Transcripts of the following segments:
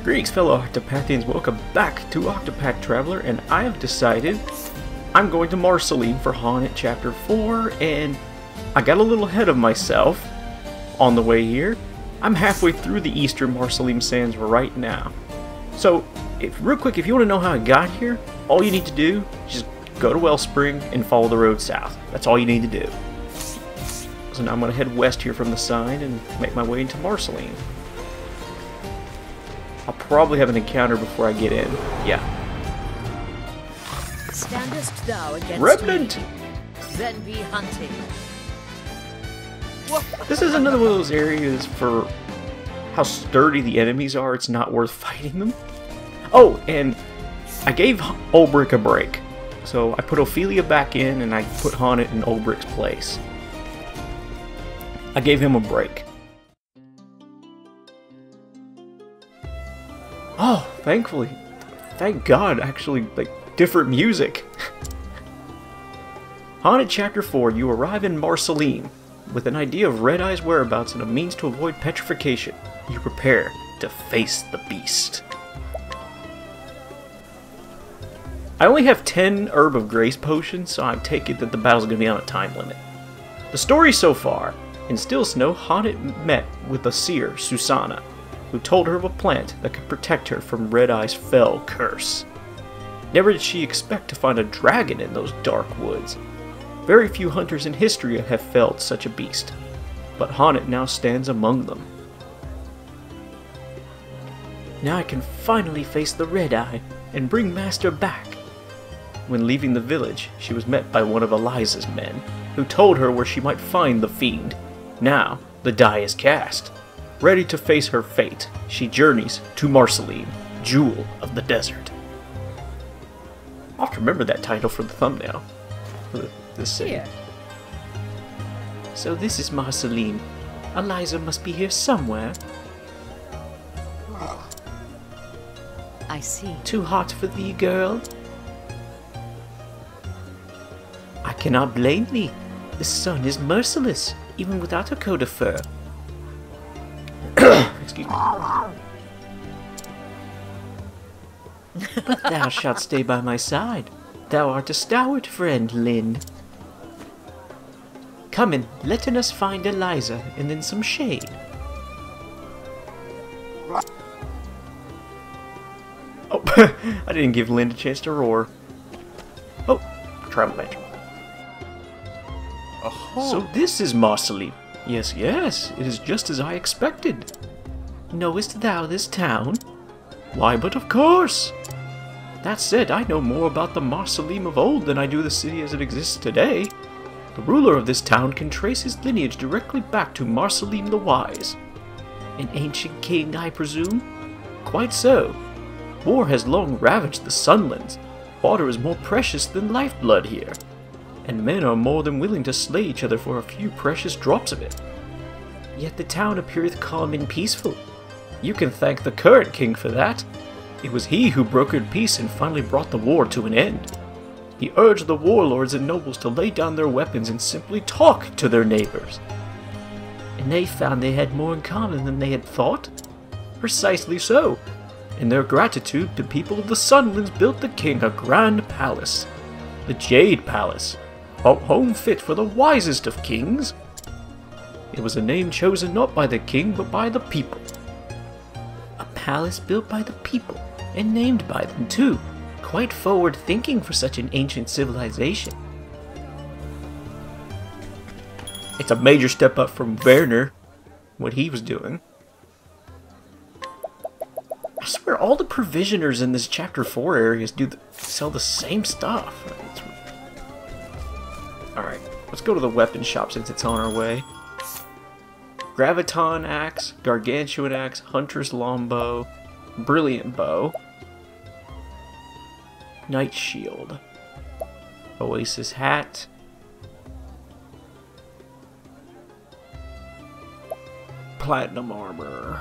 Greetings fellow Octopathians, welcome back to Octopath Traveler, and I have decided I'm going to Marsalim for ANNIT Chapter 4, and I got a little ahead of myself on the way here. I'm halfway through the eastern Marsalim sands right now. So, real quick, if you want to know how I got here, all you need to do is just go to Wellspring and follow the road south. That's all you need to do. So now I'm going to head west here from the sign and make my way into Marsalim. I'll probably have an encounter before I get in. Yeah. Standest thou against Revenant! me? Then be hunting. This is another one of those areas for how sturdy the enemies are. It's not worth fighting them. Oh, and I gave Ulbrich a break. So I put Ophelia back in and I put ANNIT in Ulbrich's place. I gave him a break. Oh, thankfully. Thank God, actually, like, different music. ANNIT Chapter 4, you arrive in Marsalim. With an idea of Redeye's whereabouts and a means to avoid petrification, you prepare to face the beast. I only have 10 Herb of Grace potions, so I take it that the battle's going to be on a time limit. The story so far: in Still Snow, ANNIT met with the seer, Susanna, who told her of a plant that could protect her from Redeye's fell curse. Never did she expect to find a dragon in those dark woods. Very few hunters in history have felled such a beast, but ANNIT now stands among them. Now I can finally face the Redeye and bring Master back. When leaving the village, she was met by one of Eliza's men, who told her where she might find the fiend. Now, the die is cast. Ready to face her fate, she journeys to Marsalim, Jewel of the Desert. I'll have to remember that title for the thumbnail. For this city. Here. So this is Marsalim. Eliza must be here somewhere. I see. Too hot for thee, girl? I cannot blame thee. The sun is merciless, even without a coat of fur. Excuse me. But thou shalt stay by my side. Thou art a stalwart friend, Lynn. Come in, letting us find Eliza, and then some shade. Oh, I didn't give Lynn a chance to roar. Oh, travel lantern. So this is Marsalim. Yes, yes, it is just as I expected. Knowest thou this town? Why, but of course! That said, I know more about the Marsalim of old than I do the city as it exists today. The ruler of this town can trace his lineage directly back to Marsalim the Wise. An ancient king, I presume? Quite so. War has long ravaged the Sunlands. Water is more precious than lifeblood here, and men are more than willing to slay each other for a few precious drops of it. Yet the town appeareth calm and peaceful. You can thank the current king for that. It was he who brokered peace and finally brought the war to an end. He urged the warlords and nobles to lay down their weapons and simply talk to their neighbors. And they found they had more in common than they had thought? Precisely so. In their gratitude, the people of the Sunlands built the king a grand palace. The Jade Palace. A home fit for the wisest of kings. It was a name chosen not by the king, but by the people. A palace built by the people, and named by them too. Quite forward-thinking for such an ancient civilization. It's a major step up from Werner, what he was doing. I swear all the provisioners in this Chapter 4 areas sell the same stuff. Alright, let's go to the weapon shop since it's on our way. Graviton Axe, Gargantuan Axe, Hunter's Longbow, Brilliant Bow, Knight Shield, Oasis Hat, Platinum Armor.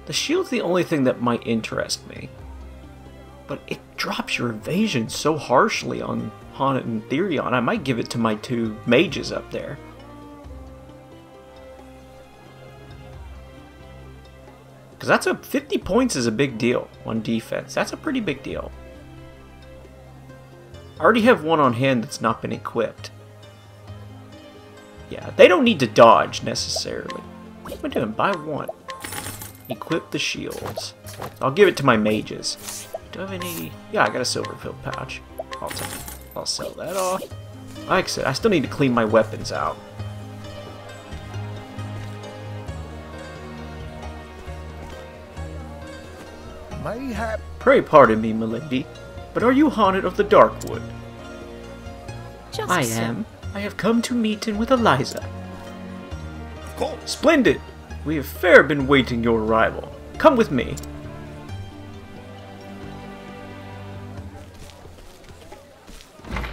The shield's the only thing that might interest me, but it drops your evasion so harshly on ANNIT and Therion. I might give it to my two mages up there. Because that's 50 points is a big deal on defense. That's a pretty big deal. I already have one on hand that's not been equipped. Yeah, they don't need to dodge necessarily. What am I doing? Buy one. Equip the shields. I'll give it to my mages. Do I have any? Yeah, I got a silver filled pouch. I'll sell that off. Like I said, I still need to clean my weapons out. Mayhap. Pray pardon me, milady, but are you haunted of the Darkwood? Just I so. am. I have come to meeting with Eliza. Of course. Splendid! We have fair been waiting your arrival. Come with me. I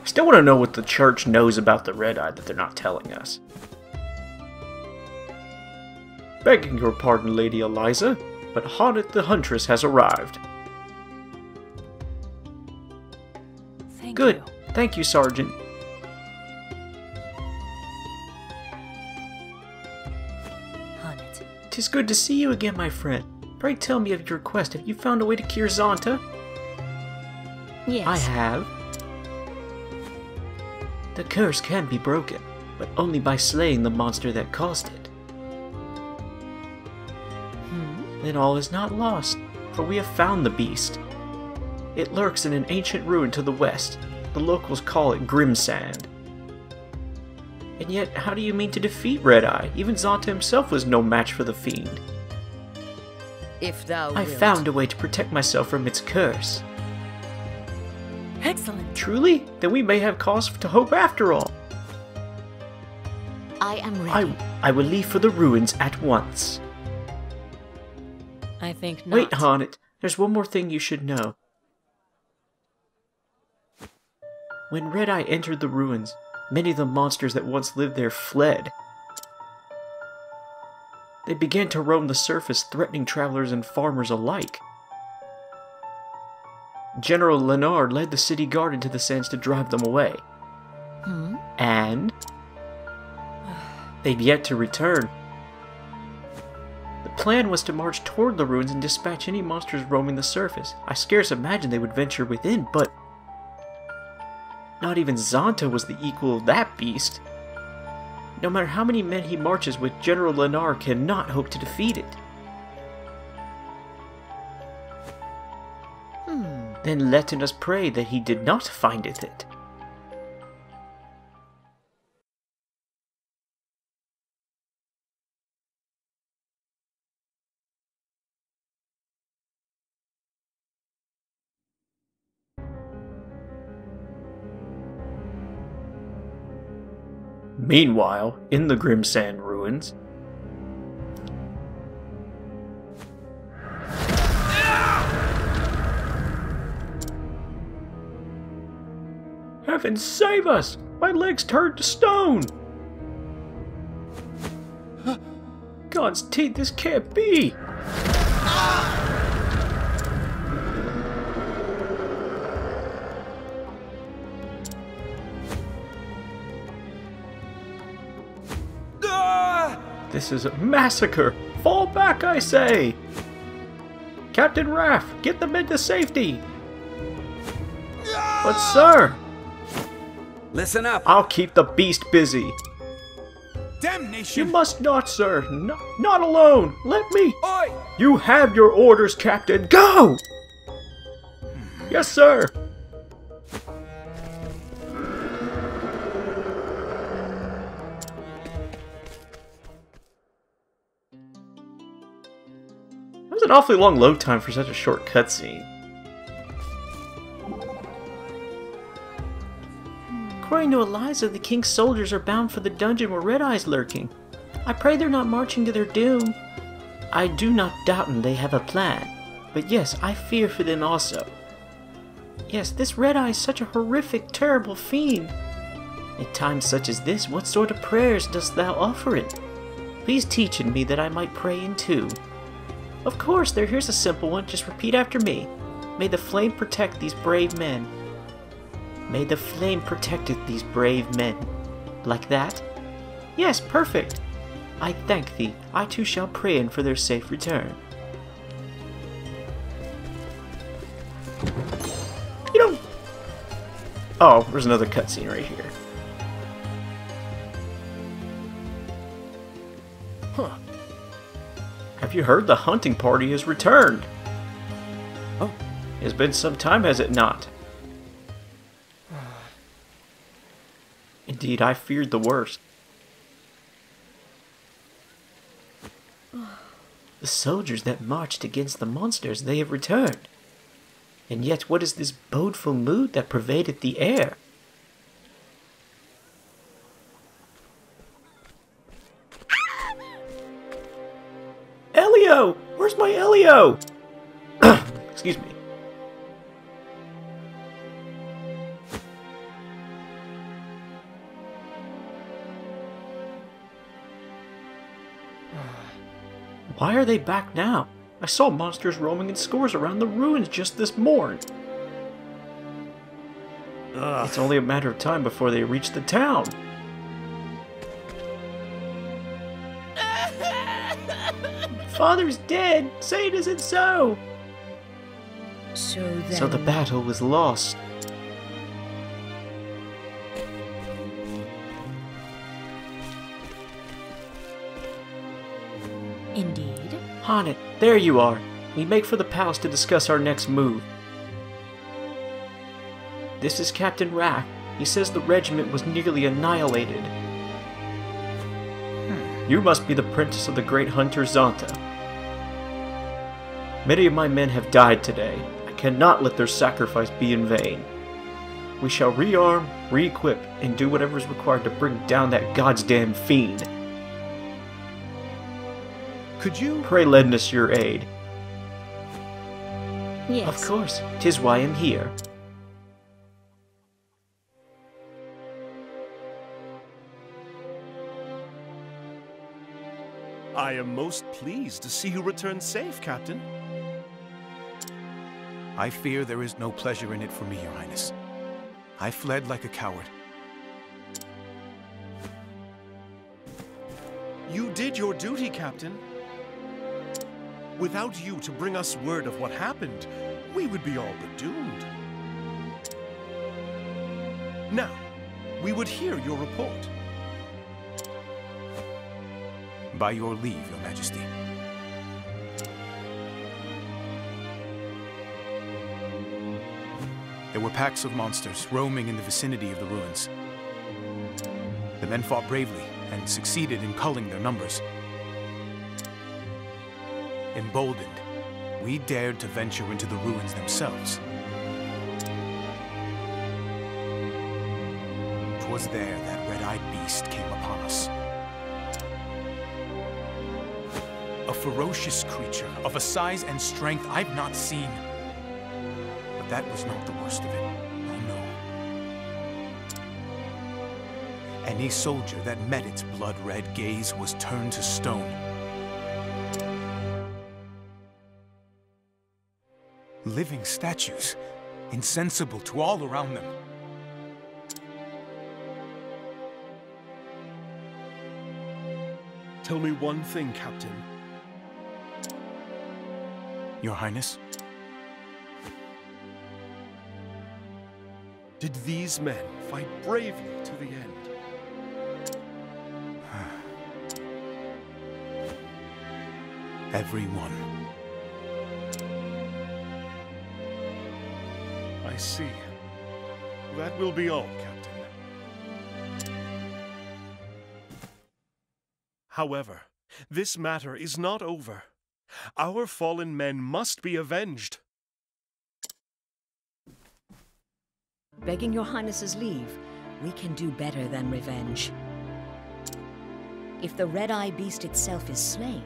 still want to know what the church knows about the Redeye that they're not telling us. Begging your pardon, Lady Eliza, but Haunted the Huntress has arrived. Thank Good. you. Thank you, Sergeant. ANNIT. 'Tis good to see you again, my friend. Pray tell me of your quest. Have you found a way to cure Zonta? Yes. I have. The curse can be broken, but only by slaying the monster that caused it. Then all is not lost, for we have found the beast. It lurks in an ancient ruin to the west. The locals call it Grimsand. And yet, how do you mean to defeat Redeye? Even Zonta himself was no match for the fiend. If thou I wilt. found a way to protect myself from its curse. Excellent. Truly? Then we may have cause to hope after all. I am ready. I will leave for the ruins at once. I think not. Wait, Haunted. There's one more thing you should know. When Redeye entered the ruins, many of the monsters that once lived there fled. They began to roam the surface, threatening travelers and farmers alike. General Leonard led the city guard into the sands to drive them away. And they've yet to return. The plan was to march toward the ruins and dispatch any monsters roaming the surface. I scarce imagined they would venture within, but not even Zonta was the equal of that beast. No matter how many men he marches with, General Leonard cannot hope to defeat it. Then let us pray that he did not findeth it. Meanwhile, in the Grimsand ruins, Heaven save us! My legs turned to stone! God's teeth, this can't be! This is a massacre! Fall back, I say! Captain Raff, get the men to safety! But sir! Listen up! I'll keep the beast busy! Damnation! You must not, sir! Not alone! Let me! Oi! You have your orders, Captain! Go! Yes, sir! That was an awfully long load time for such a short cutscene. According to Eliza, the king's soldiers are bound for the dungeon where Redeye's lurking. I pray they're not marching to their doom. I do not doubt they have a plan, but yes, I fear for them also. Yes, this Redeye is such a horrific, terrible fiend. At times such as this, what sort of prayers dost thou offer it? Please teach in me that I might pray in too. Of course, here's a simple one, just repeat after me. May the flame protect these brave men. May the flame protect these brave men. Like that? Yes, perfect. I thank thee. I too shall pray in for their safe return. You don't... Oh, there's another cutscene right here. Huh. Have you heard the hunting party has returned? Oh. It's been some time, has it not? Indeed, I feared the worst. The soldiers that marched against the monsters, they have returned. And yet, what is this bodeful mood that pervadeth the air? Elio! Where's my Elio? Excuse me. Why are they back now? I saw monsters roaming in scores around the ruins just this morn. It's only a matter of time before they reach the town. Father's dead! Say it isn't so! So then... So the battle was lost. Indeed. Annit, there you are. We make for the palace to discuss our next move. This is Captain Rack. He says the regiment was nearly annihilated. You must be the princess of the great hunter Zanta. Many of my men have died today. I cannot let their sacrifice be in vain. We shall rearm, re-equip, and do whatever is required to bring down that goddamn fiend. Could you... Pray lend us your aid. Yes. Of course, 'tis why I'm here. I am most pleased to see you return safe, Captain. I fear there is no pleasure in it for me, Your Highness. I fled like a coward. You did your duty, Captain. Without you to bring us word of what happened, we would be all but doomed. Now, we would hear your report. By your leave, Your Majesty. There were packs of monsters roaming in the vicinity of the ruins. The men fought bravely and succeeded in culling their numbers. Emboldened, we dared to venture into the ruins themselves. 'Twas there that red-eyed beast came upon us. A ferocious creature of a size and strength I've not seen. But that was not the worst of it. Oh no. Any soldier that met its blood-red gaze was turned to stone. Living statues, insensible to all around them. Tell me one thing, Captain. Your Highness? Did these men fight bravely to the end? Everyone. I see. That will be all, Captain. However, this matter is not over. Our fallen men must be avenged. Begging your Highness's leave, we can do better than revenge. If the Redeye beast itself is slain,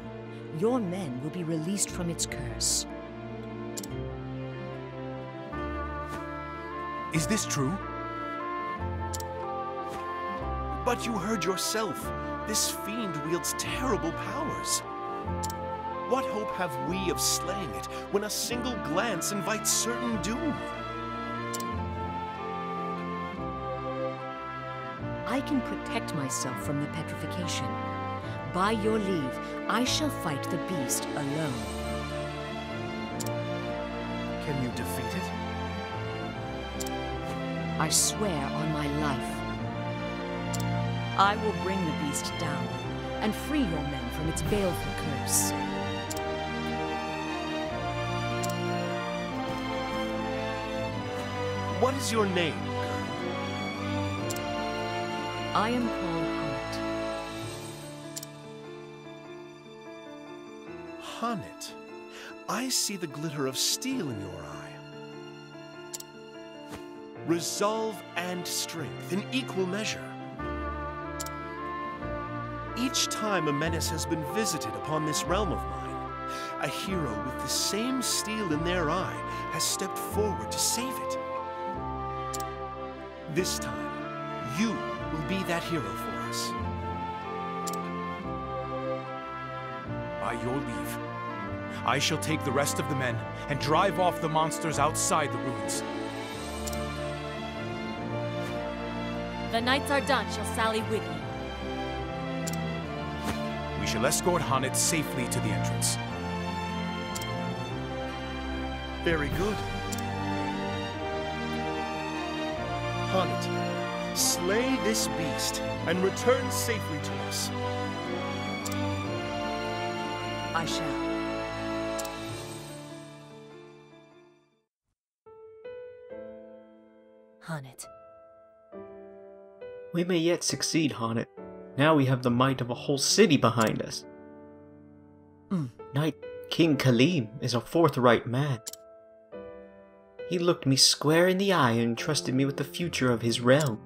your men will be released from its curse. Is this true? But you heard yourself. This fiend wields terrible powers. What hope have we of slaying it when a single glance invites certain doom? I can protect myself from the petrification, By your leave, I shall fight the beast alone. Can you defeat it? I swear on my life. I will bring the beast down and free your men from its baleful curse. What is your name, girl? I am called ANNIT. ANNIT. I see the glitter of steel in your eye. Resolve and strength in equal measure. Each time a menace has been visited upon this realm of mine, a hero with the same steel in their eye has stepped forward to save it. This time, you will be that hero for us. By your leave, I shall take the rest of the men and drive off the monsters outside the ruins. The Knights Ardante shall sally with you. We shall escort ANNIT safely to the entrance. Very good. ANNIT, slay this beast and return safely to us. I shall. ANNIT. We may yet succeed, ANNIT. Now we have the might of a whole city behind us. Knight King Khalim is a forthright man. He looked me square in the eye and entrusted me with the future of his realm.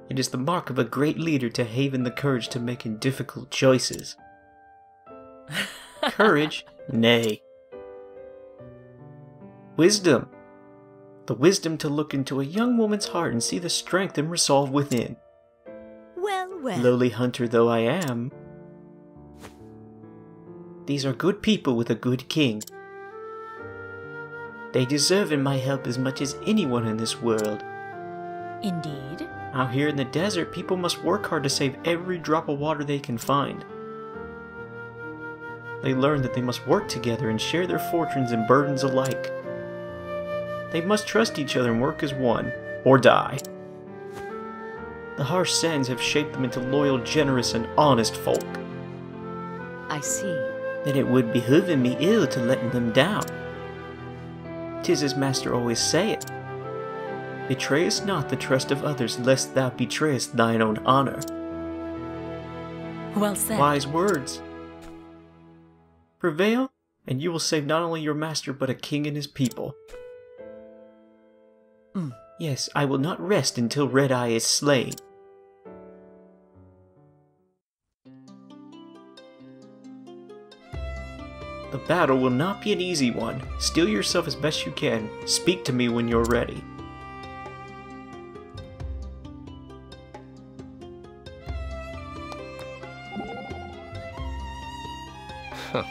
It is the mark of a great leader to haven the courage to make difficult choices. Courage? Nay. Wisdom. The wisdom to look into a young woman's heart and see the strength and resolve within. Well, well. Lowly hunter though I am, these are good people with a good king. They deserve my help as much as anyone in this world. Indeed. Out here in the desert, people must work hard to save every drop of water they can find. They learn that they must work together and share their fortunes and burdens alike. They must trust each other and work as one, or die. The harsh sands have shaped them into loyal, generous, and honest folk. I see. Then it would behoove me ill to let them down. 'Tis as master always saith, betrayest not the trust of others, lest thou betrayest thine own honor. Well said. Wise words. Prevail, and you will save not only your master, but a king and his people. Yes, I will not rest until Redeye is slain. The battle will not be an easy one. Steel yourself as best you can. Speak to me when you're ready.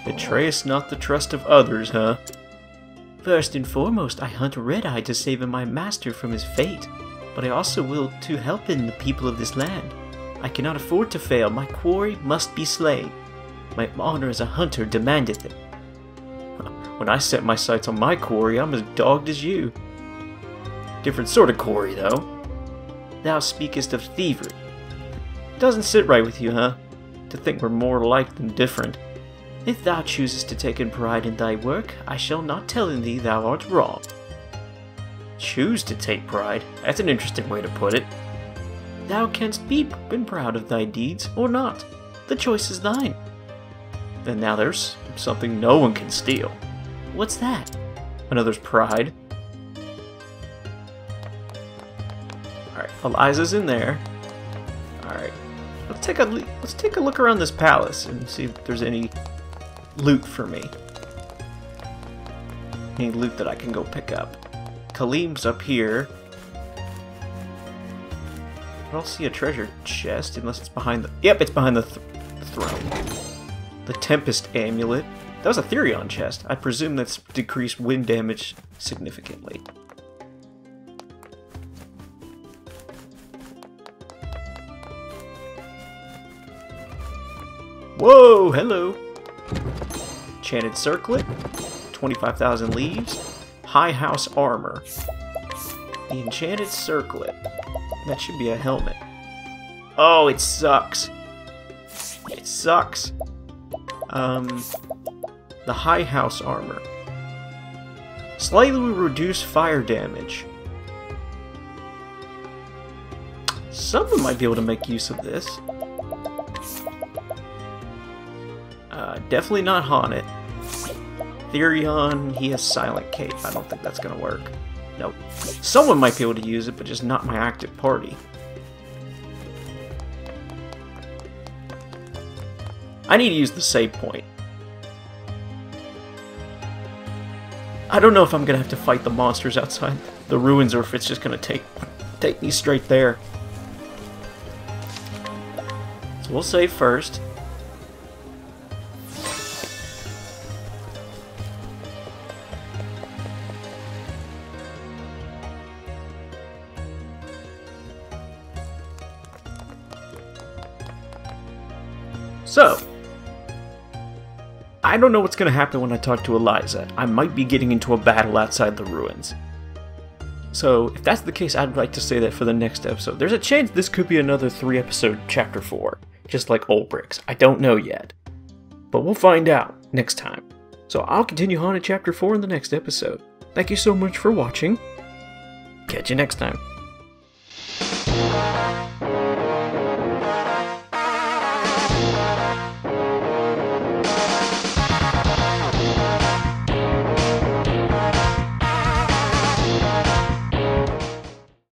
Betrayest not the trust of others, huh? First and foremost, I hunt Redeye to save my master from his fate, but I also will to help in the people of this land. I cannot afford to fail. My quarry must be slain. My honor as a hunter demandeth it. When I set my sights on my quarry, I'm as dogged as you. Different sort of quarry, though. Thou speakest of thievery. Doesn't sit right with you, huh? To think we're more alike than different. If thou choosest to take in pride in thy work, I shall not tell thee thou art wrong. Choose to take pride? That's an interesting way to put it. Thou canst be proud of thy deeds, or not. The choice is thine. Then now there's something no one can steal. What's that? Another's pride. Alright, Eliza's in there. Alright, let's take a look around this palace and see if there's any loot for me. Any loot that I can go pick up. Khalim's up here. I don't see a treasure chest unless it's behind the... Yep, it's behind the throne. The Tempest Amulet. That was a Therion chest. I presume that's decreased wind damage significantly. Whoa, hello. Enchanted circlet. 25,000 leaves. High house armor. The enchanted circlet. That should be a helmet. Oh, it sucks. It sucks. The high house armor. Slightly reduce fire damage. Someone might be able to make use of this. Definitely not Haunted. Therion, he has Silent Cape. I don't think that's gonna work. Nope. Someone might be able to use it, but just not my active party. I need to use the save point. I don't know if I'm gonna have to fight the monsters outside the ruins or if it's just gonna take me straight there. So we'll save first. So, I don't know what's going to happen when I talk to Eliza. I might be getting into a battle outside the ruins. So, if that's the case, I'd like to say that for the next episode. There's a chance this could be another 3-episode Chapter 4, just like Old Bricks. I don't know yet. But we'll find out next time. So I'll continue on in Chapter 4 in the next episode. Thank you so much for watching. Catch you next time.